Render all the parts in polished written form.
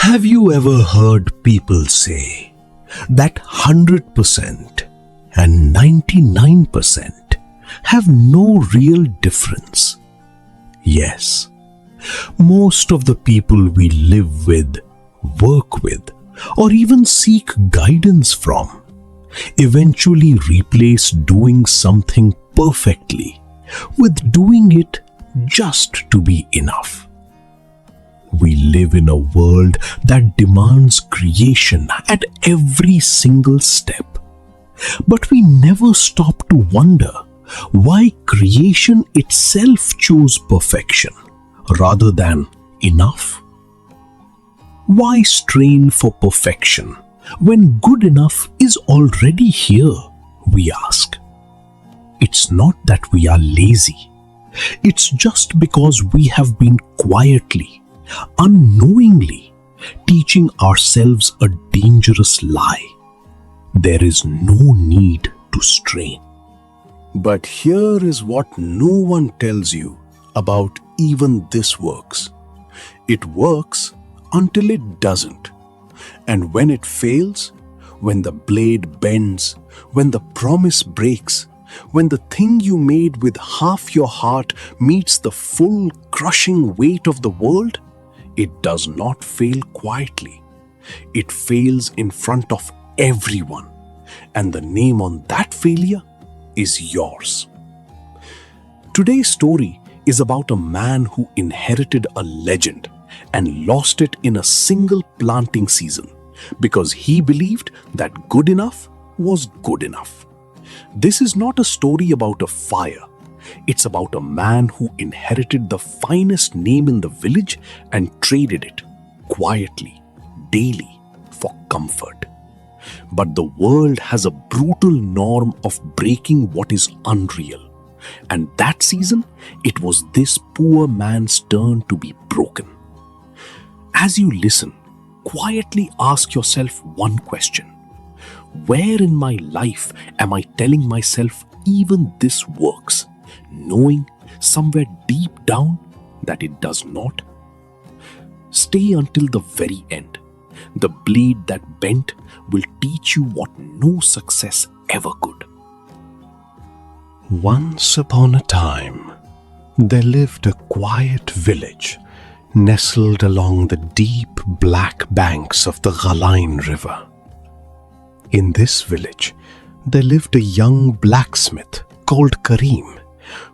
Have you ever heard people say that 100% and 99% have no real difference? Yes, most of the people we live with, work with, or even seek guidance from eventually replace doing something perfectly with doing it just to be enough. We live in a world that demands creation at every single step. But we never stop to wonder why creation itself chose perfection rather than enough. Why strain for perfection when good enough is already here, we ask. It's not that we are lazy. It's just because we have been quietly, unknowingly teaching ourselves a dangerous lie. There is no need to strain. But here is what no one tells you about even this works. It works until it doesn't. And when it fails, when the blade bends, when the promise breaks, when the thing you made with half your heart meets the full crushing weight of the world, it does not fail quietly. It fails in front of everyone. And the name on that failure is yours. Today's story is about a man who inherited a legend and lost it in a single planting season because he believed that good enough was good enough. This is not a story about a fire. It's about a man who inherited the finest name in the village and traded it quietly, daily, for comfort. But the world has a brutal norm of breaking what is unreal. And that season, it was this poor man's turn to be broken. As you listen, quietly ask yourself one question. Where in my life am I telling myself even this works, knowing somewhere deep down that it does not? Stay until the very end. The blade that bent will teach you what no success ever could. Once upon a time, there lived a quiet village nestled along the deep black banks of the Ghalain River. In this village, there lived a young blacksmith called Karim,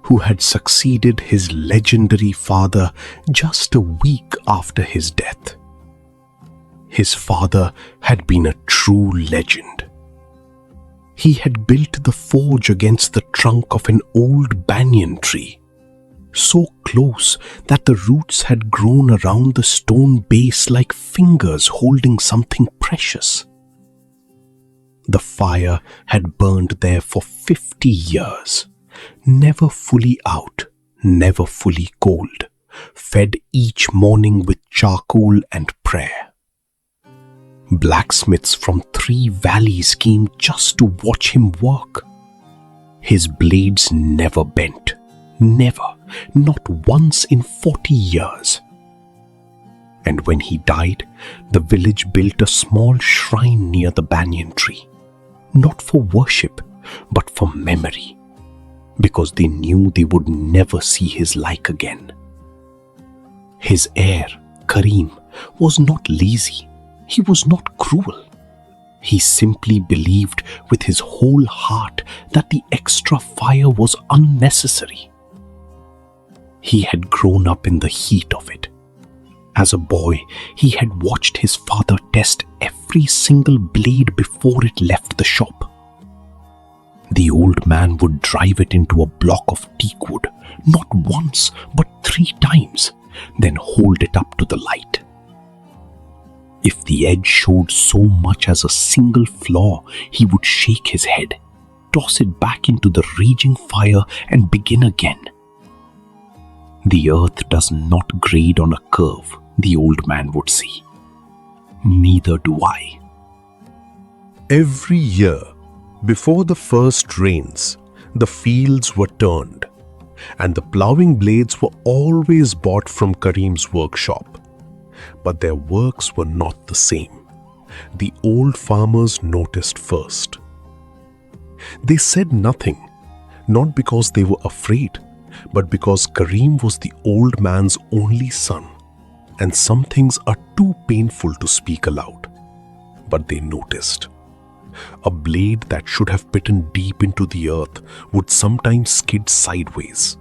who had succeeded his legendary father just a week after his death. His father had been a true legend. He had built the forge against the trunk of an old banyan tree, so close that the roots had grown around the stone base like fingers holding something precious. The fire had burned there for 50 years, never fully out, never fully cold, fed each morning with charcoal and prayer. Blacksmiths from 3 valleys came just to watch him work. His blades never bent, never, not once in 40 years. And when he died, the village built a small shrine near the banyan tree, not for worship, but for memory, because they knew they would never see his like again. His heir, Karim, was not lazy. He was not cruel. He simply believed with his whole heart that the extra fire was unnecessary. He had grown up in the heat of it. As a boy, he had watched his father test every single blade before it left the shop. The old man would drive it into a block of teak wood, not once, but 3 times, then hold it up to the light. If the edge showed so much as a single flaw, he would shake his head, toss it back into the raging fire, and begin again. The earth does not grade on a curve, the old man would say. Neither do I. Every year, before the first rains, the fields were turned, and the ploughing blades were always bought from Karim's workshop. But their works were not the same. The old farmers noticed first. They said nothing, not because they were afraid, but because Karim was the old man's only son, and some things are too painful to speak aloud. But they noticed. A blade that should have bitten deep into the earth would sometimes skid sideways.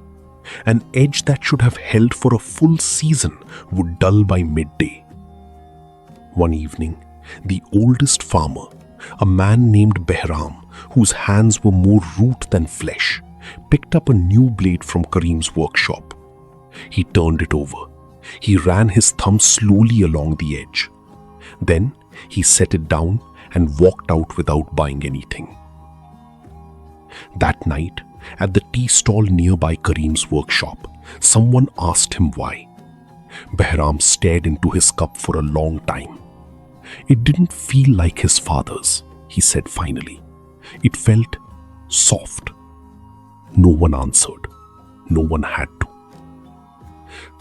An edge that should have held for a full season would dull by midday. One evening, the oldest farmer, a man named Behram, whose hands were more root than flesh, picked up a new blade from Karim's workshop. He turned it over. He ran his thumb slowly along the edge. Then he set it down and walked out without buying anything. That night, at the tea stall nearby Karim's workshop, someone asked him why. Behram stared into his cup for a long time. It didn't feel like his father's, he said finally. It felt soft. No one answered. No one had to.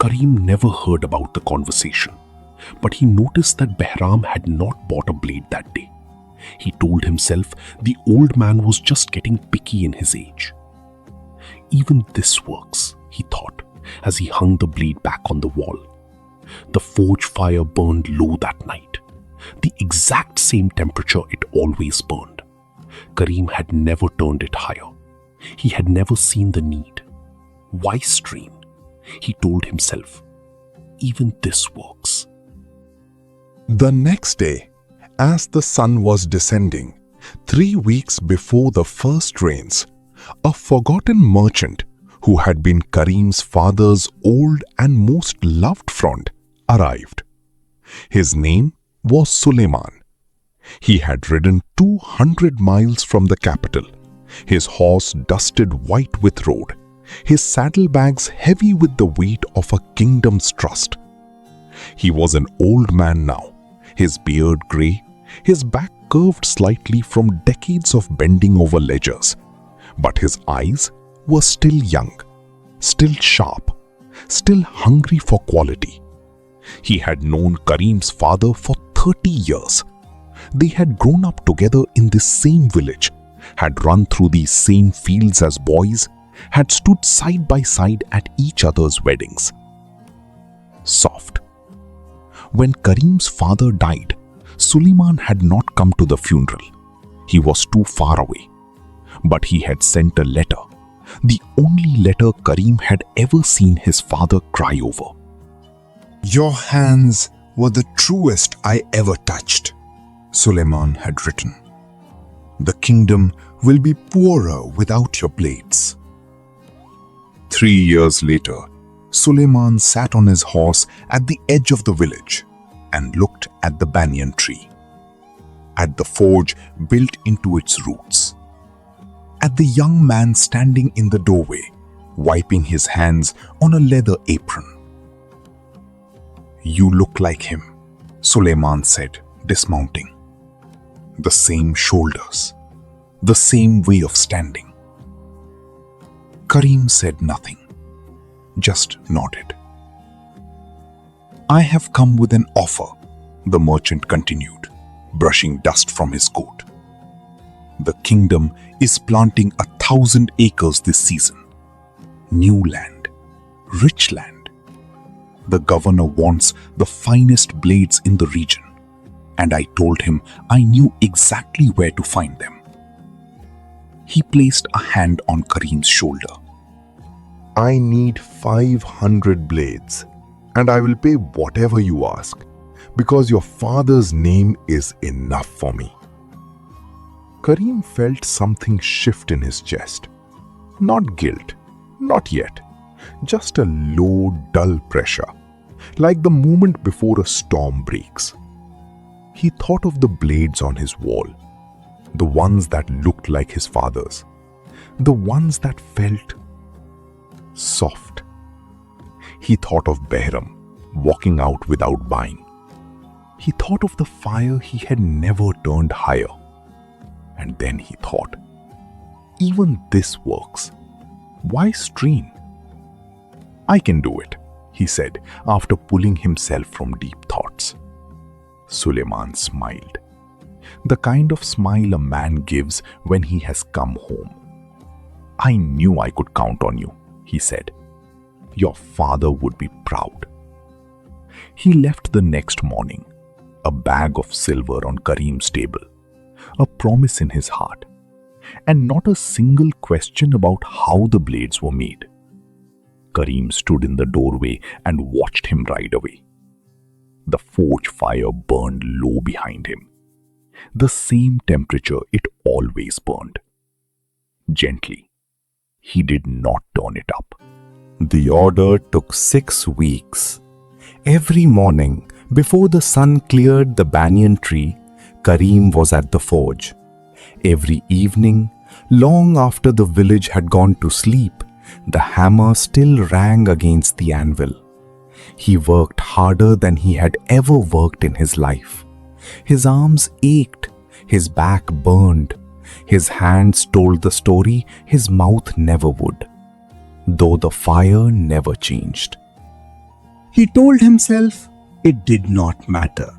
Karim never heard about the conversation, but he noticed that Behram had not bought a blade that day. He told himself the old man was just getting picky in his age. Even this works, he thought, as he hung the blade back on the wall. The forge fire burned low that night, the exact same temperature it always burned. Karim had never turned it higher. He had never seen the need. Why strain? He told himself. Even this works. The next day, as the sun was descending, 3 weeks before the first rains, a forgotten merchant who had been Karim's father's old and most loved friend arrived. His name was Suleiman. He had ridden 200 miles from the capital, his horse dusted white with road, his saddlebags heavy with the weight of a kingdom's trust. He was an old man now, his beard grey, his back curved slightly from decades of bending over ledgers. But his eyes were still young, still sharp, still hungry for quality. He had known Karim's father for 30 years. They had grown up together in this same village, had run through these same fields as boys, had stood side by side at each other's weddings. Soft. When Karim's father died, Suleiman had not come to the funeral. He was too far away. But he had sent a letter, the only letter Karim had ever seen his father cry over. "Your hands were the truest I ever touched," Suleiman had written. "The kingdom will be poorer without your blades." 3 years later, Suleiman sat on his horse at the edge of the village and looked at the banyan tree, at the forge built into its roots, at the young man standing in the doorway, wiping his hands on a leather apron. "You look like him," Suleiman said, dismounting. "The same shoulders, the same way of standing." Karim said nothing, just nodded. "I have come with an offer," the merchant continued, brushing dust from his coat. "The kingdom is planting 1,000 acres this season. New land, rich land. The governor wants the finest blades in the region, and I told him I knew exactly where to find them." He placed a hand on Karim's shoulder. "I need 500 blades, and I will pay whatever you ask, because your father's name is enough for me." Karim felt something shift in his chest. Not guilt, not yet, just a low, dull pressure, like the moment before a storm breaks. He thought of the blades on his wall, the ones that looked like his father's, the ones that felt soft. He thought of Behram walking out without buying. He thought of the fire he had never turned higher. And then he thought, even this works. Why strain? "I can do it," he said after pulling himself from deep thoughts. Suleiman smiled. The kind of smile a man gives when he has come home. I knew I could count on you, he said. Your father would be proud. He left the next morning, a bag of silver on Karim's table, a promise in his heart, and not a single question about how the blades were made. Karim stood in the doorway and watched him ride away. The forge fire burned low behind him, the same temperature it always burned. Gently, he did not turn it up. The order took 6 weeks. Every morning, before the sun cleared the banyan tree, Karim was at the forge. Every evening, long after the village had gone to sleep, the hammer still rang against the anvil. He worked harder than he had ever worked in his life. His arms ached, his back burned, his hands told the story his mouth never would, though the fire never changed. He told himself it did not matter.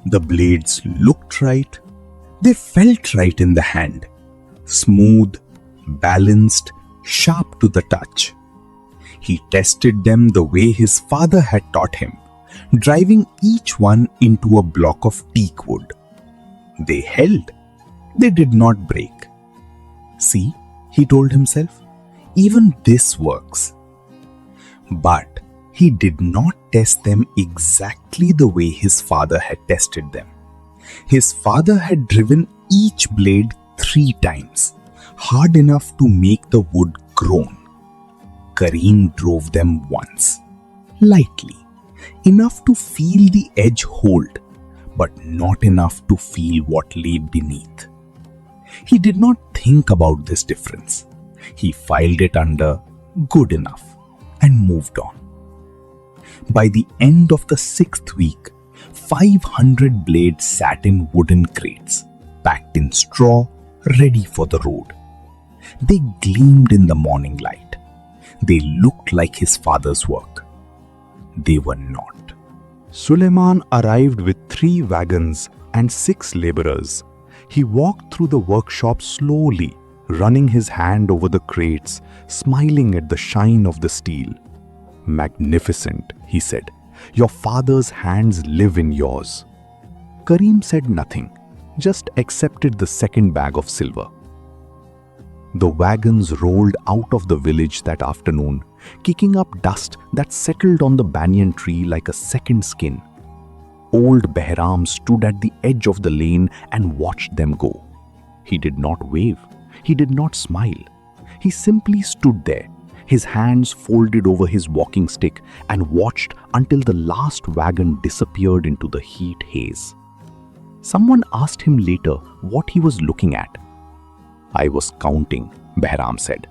The blades looked right. They felt right in the hand. Smooth, balanced, sharp to the touch. He tested them the way his father had taught him, driving each one into a block of teak wood. They held. They did not break. See, he told himself, even this works. But he did not test them exactly the way his father had tested them. His father had driven each blade 3 times, hard enough to make the wood groan. Karim drove them once, lightly, enough to feel the edge hold, but not enough to feel what lay beneath. He did not think about this difference. He filed it under good enough and moved on. By the end of the 6th week, 500 blades sat in wooden crates, packed in straw, ready for the road. They gleamed in the morning light. They looked like his father's work. They were not. Suleiman arrived with 3 wagons and 6 laborers. He walked through the workshop slowly, running his hand over the crates, smiling at the shine of the steel. Magnificent, he said. Your father's hands live in yours. Karim said nothing, just accepted the second bag of silver. The wagons rolled out of the village that afternoon, kicking up dust that settled on the banyan tree like a second skin. Old Behram stood at the edge of the lane and watched them go. He did not wave. He did not smile. He simply stood there, his hands folded over his walking stick, and watched until the last wagon disappeared into the heat haze. Someone asked him later what he was looking at. I was counting, Behram said.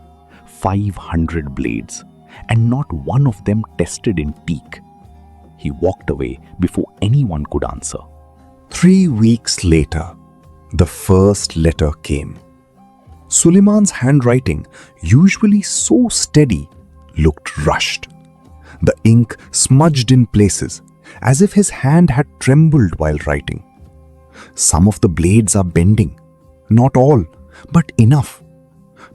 500 blades, and not one of them tested in teak. He walked away before anyone could answer. 3 weeks later, the first letter came. Suleiman's handwriting, usually so steady, looked rushed. The ink smudged in places, as if his hand had trembled while writing. Some of the blades are bending. Not all, but enough.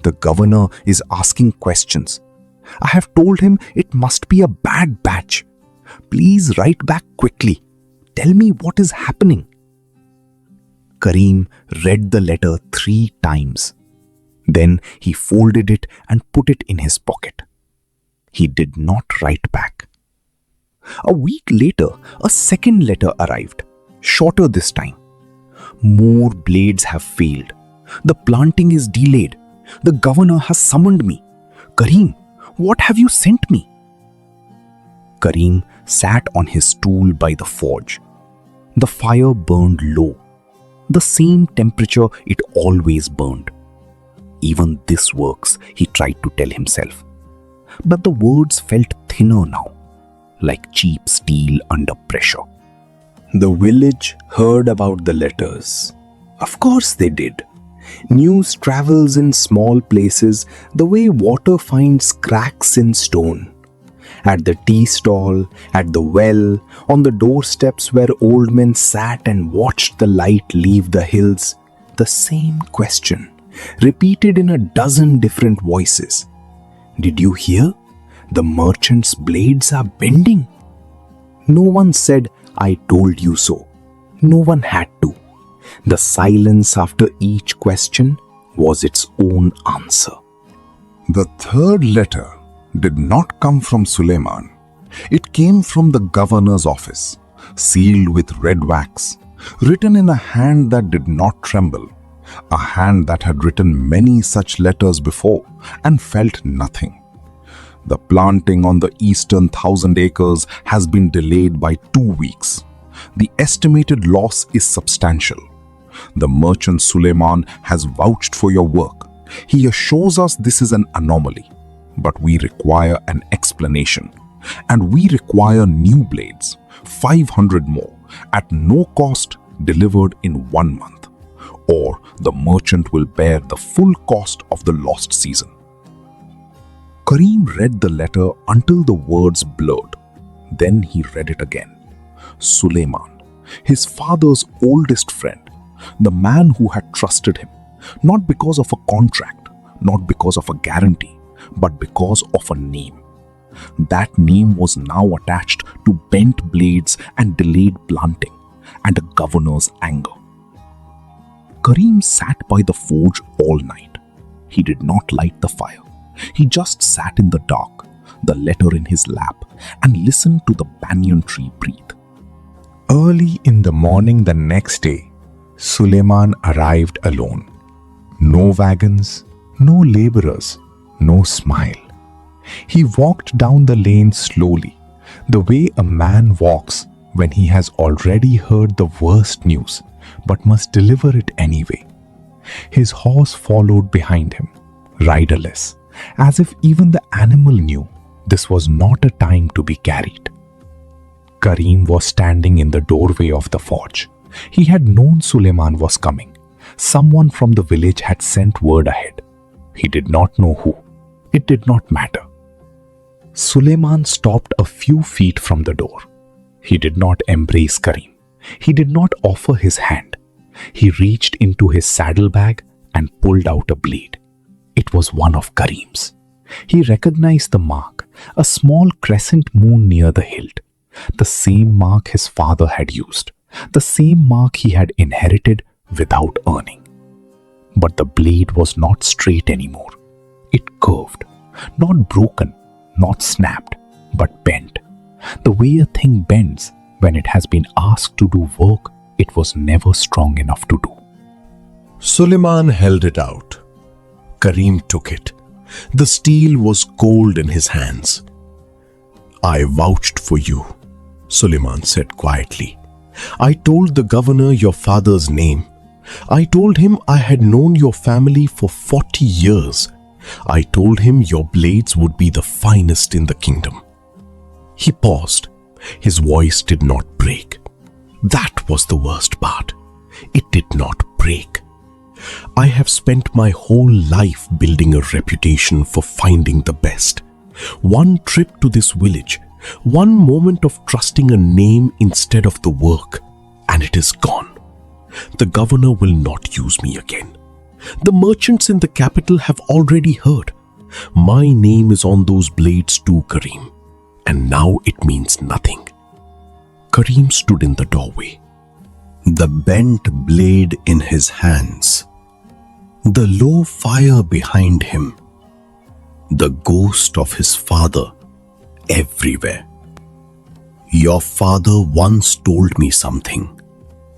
The governor is asking questions. I have told him it must be a bad batch. Please write back quickly. Tell me what is happening. Karim read the letter 3 times. Then he folded it and put it in his pocket. He did not write back. A week later, a second letter arrived, shorter this time. More blades have failed. The planting is delayed. The governor has summoned me. Karim, what have you sent me? Karim sat on his stool by the forge. The fire burned low, the same temperature it always burned. Even this works, he tried to tell himself. But the words felt thinner now, like cheap steel under pressure. The village heard about the letters. Of course they did. News travels in small places the way water finds cracks in stone. At the tea stall, at the well, on the doorsteps where old men sat and watched the light leave the hills, the same question, repeated in a dozen different voices. Did you hear? The merchant's blades are bending. No one said, I told you so. No one had to. The silence after each question was its own answer. The third letter did not come from Suleiman. It came from the governor's office, sealed with red wax, written in a hand that did not tremble, a hand that had written many such letters before and felt nothing. The planting on the eastern 1,000 acres has been delayed by 2 weeks. The estimated loss is substantial. The merchant Suleiman has vouched for your work. He assures us this is an anomaly, but we require an explanation. And we require new blades, 500 more, at no cost, delivered in 1 month. Or the merchant will bear the full cost of the lost season. Karim read the letter until the words blurred. Then he read it again. Suleiman, his father's oldest friend, the man who had trusted him, not because of a contract, not because of a guarantee, but because of a name. That name was now attached to bent blades and delayed planting, and a governor's anger. Karim sat by the forge all night. He did not light the fire. He just sat in the dark, the letter in his lap, and listened to the banyan tree breathe. Early in the morning the next day, Suleiman arrived alone. No wagons, no laborers, no smile. He walked down the lane slowly, the way a man walks when he has already heard the worst news but must deliver it anyway. His horse followed behind him, riderless, as if even the animal knew this was not a time to be carried. Karim was standing in the doorway of the forge. He had known Suleiman was coming. Someone from the village had sent word ahead. He did not know who. It did not matter. Suleiman stopped a few feet from the door. He did not embrace Karim. He did not offer his hand. He reached into his saddlebag and pulled out a blade. It was one of Karim's. He recognized the mark, a small crescent moon near the hilt. The same mark his father had used. The same mark he had inherited without earning. But the blade was not straight anymore. It curved, not broken, not snapped, but bent. The way a thing bends when it has been asked to do work it was never strong enough to do. Suleiman held it out. Karim took it. The steel was cold in his hands. I vouched for you, Suleiman said quietly. I told the governor your father's name. I told him I had known your family for 40 years. I told him your blades would be the finest in the kingdom. He paused. His voice did not break. That was the worst part. It did not break. I have spent my whole life building a reputation for finding the best. One trip to this village, one moment of trusting a name instead of the work, and it is gone. The governor will not use me again. The merchants in the capital have already heard. My name is on those blades too, Karim, and now it means nothing. Karim stood in the doorway, the bent blade in his hands, the low fire behind him, the ghost of his father everywhere. Your father once told me something,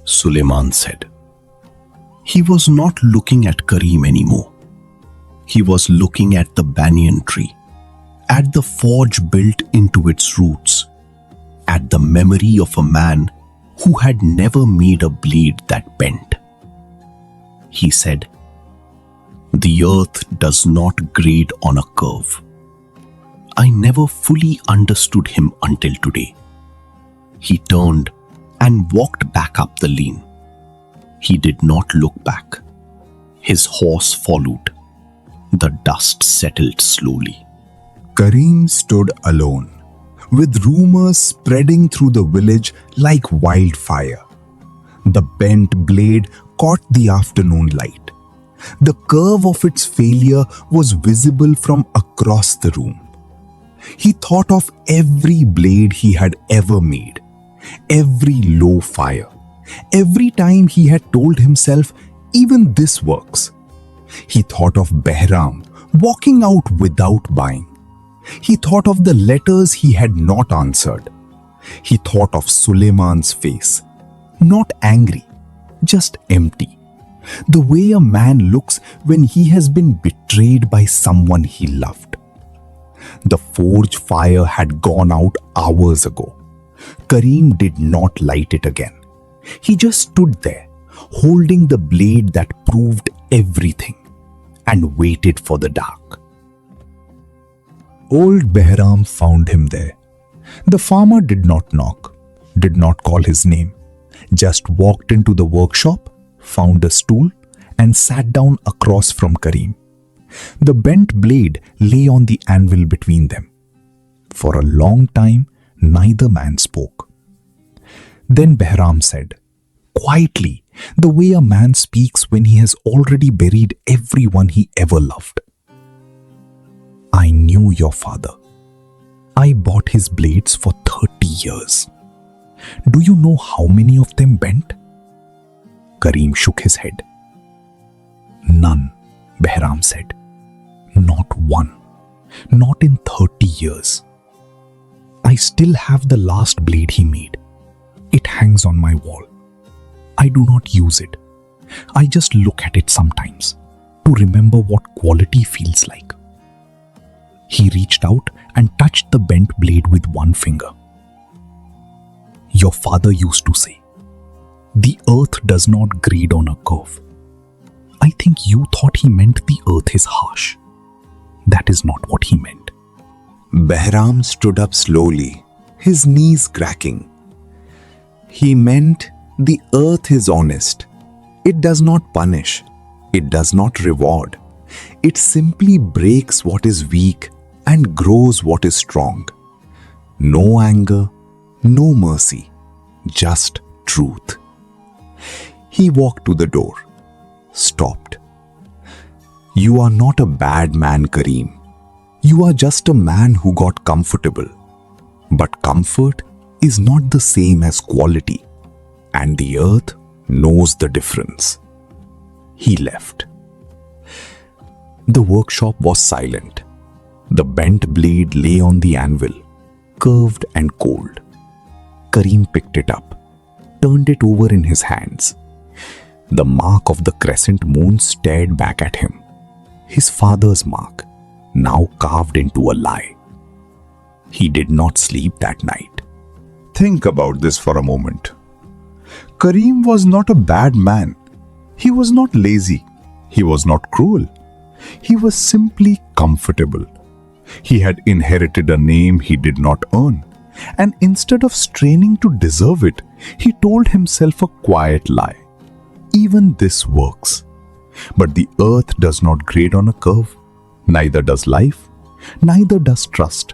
Suleiman said. He was not looking at Karim anymore. He was looking at the banyan tree, at the forge built into its roots, at the memory of a man who had never made a blade that bent. He said, "The earth does not grade on a curve." I never fully understood him until today. He turned and walked back up the lane. He did not look back. His horse followed. The dust settled slowly. Karim stood alone, with rumors spreading through the village like wildfire. The bent blade caught the afternoon light. The curve of its failure was visible from across the room. He thought of every blade he had ever made, every low fire, every time he had told himself, even this works. He thought of Behram walking out without buying. He thought of the letters he had not answered. He thought of Suleiman's face, not angry, just empty. The way a man looks when he has been betrayed by someone he loved. The forge fire had gone out hours ago. Karim did not light it again. He just stood there, holding the blade that proved everything, and waited for the dark. Old Behram found him there. The farmer did not knock, did not call his name, just walked into the workshop, found a stool, and sat down across from Karim. The bent blade lay on the anvil between them. For a long time, neither man spoke. Then Behram said, quietly, the way a man speaks when he has already buried everyone he ever loved. I knew your father. I bought his blades for 30 years. Do you know how many of them bent? Karim shook his head. None, Behram said. Not one. Not in 30 years. I still have the last blade he made. It hangs on my wall. I do not use it. I just look at it sometimes to remember what quality feels like. He reached out and touched the bent blade with one finger. Your father used to say, the earth does not grade on a curve. I think you thought he meant the earth is harsh. That is not what he meant. Behram stood up slowly, his knees cracking. He meant the earth is honest. It does not punish. It does not reward. It simply breaks what is weak and grows what is strong. No anger, no mercy, just truth. He walked to the door, stopped. You are not a bad man, Karim. You are just a man who got comfortable. But comfort is not the same as quality, and the earth knows the difference. He left. The workshop was silent. The bent blade lay on the anvil, curved and cold. Karim picked it up, turned it over in his hands. The mark of the crescent moon stared back at him. His father's mark, now carved into a lie. He did not sleep that night. Think about this for a moment. Karim was not a bad man. He was not lazy. He was not cruel. He was simply comfortable. He had inherited a name he did not earn, and instead of straining to deserve it, he told himself a quiet lie. Even this works. But the earth does not grade on a curve. Neither does life. Neither does trust.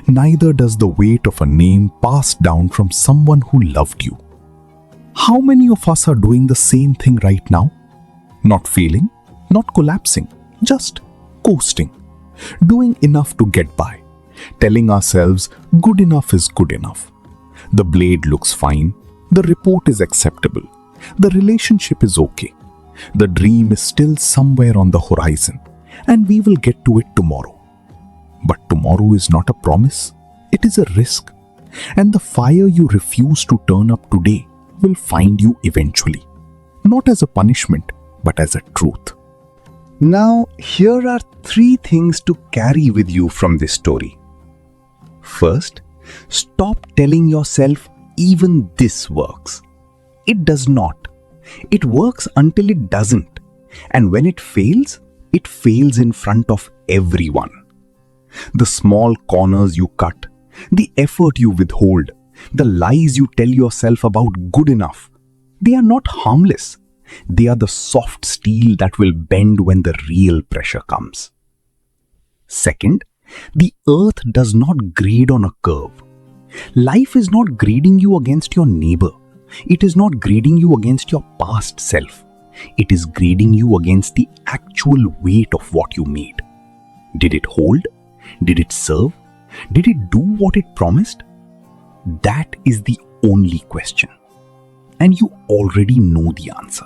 Neither does the weight of a name passed down from someone who loved you. How many of us are doing the same thing right now? Not failing, not collapsing, just coasting. Doing enough to get by. Telling ourselves good enough is good enough. The blade looks fine. The report is acceptable. The relationship is okay. The dream is still somewhere on the horizon, and we will get to it tomorrow. But tomorrow is not a promise. It is a risk. And the fire you refuse to turn up today will find you eventually. Not as a punishment, but as a truth. Now, here are 3 things to carry with you from this story. First, stop telling yourself even this works. It does not. It works until it doesn't. And when it fails in front of everyone. The small corners you cut, the effort you withhold, the lies you tell yourself about good enough, they are not harmless. They are the soft steel that will bend when the real pressure comes. Second, the earth does not grade on a curve. Life is not grading you against your neighbor. It is not grading you against your past self. It is grading you against the actual weight of what you made. Did it hold? Did it serve? Did it do what it promised? That is the only question. And you already know the answer.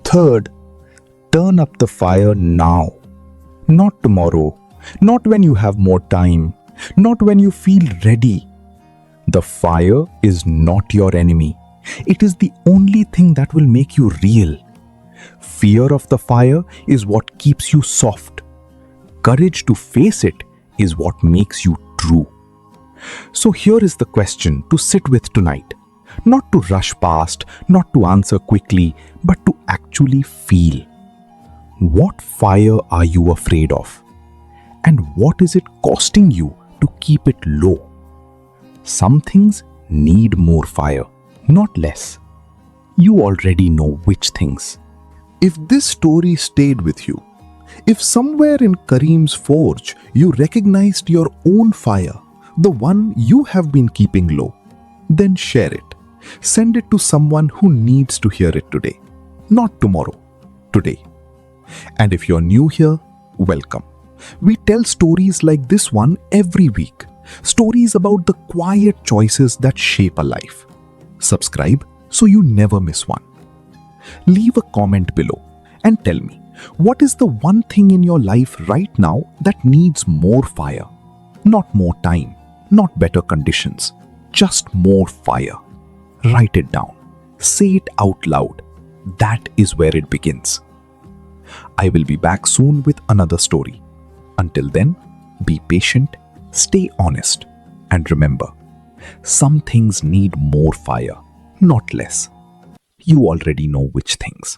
Third, turn up the fire now. Not tomorrow. Not when you have more time. Not when you feel ready. The fire is not your enemy. It is the only thing that will make you real. Fear of the fire is what keeps you soft. Courage to face it is what makes you true. So here is the question to sit with tonight. Not to rush past, not to answer quickly, but to actually feel. What fire are you afraid of? And what is it costing you to keep it low? Some things need more fire, not less. You already know which things. If this story stayed with you, if somewhere in Kareem's forge you recognized your own fire, the one you have been keeping low, then share it. Send it to someone who needs to hear it today. Not tomorrow, today. And if you're new here, welcome. We tell stories like this one every week. Stories about the quiet choices that shape a life. Subscribe so you never miss one. Leave a comment below and tell me, what is the one thing in your life right now that needs more fire? Not more time, not better conditions, just more fire. Write it down. Say it out loud. That is where it begins. I will be back soon with another story. Until then, be patient, stay honest, and remember, some things need more fire, not less. You already know which things.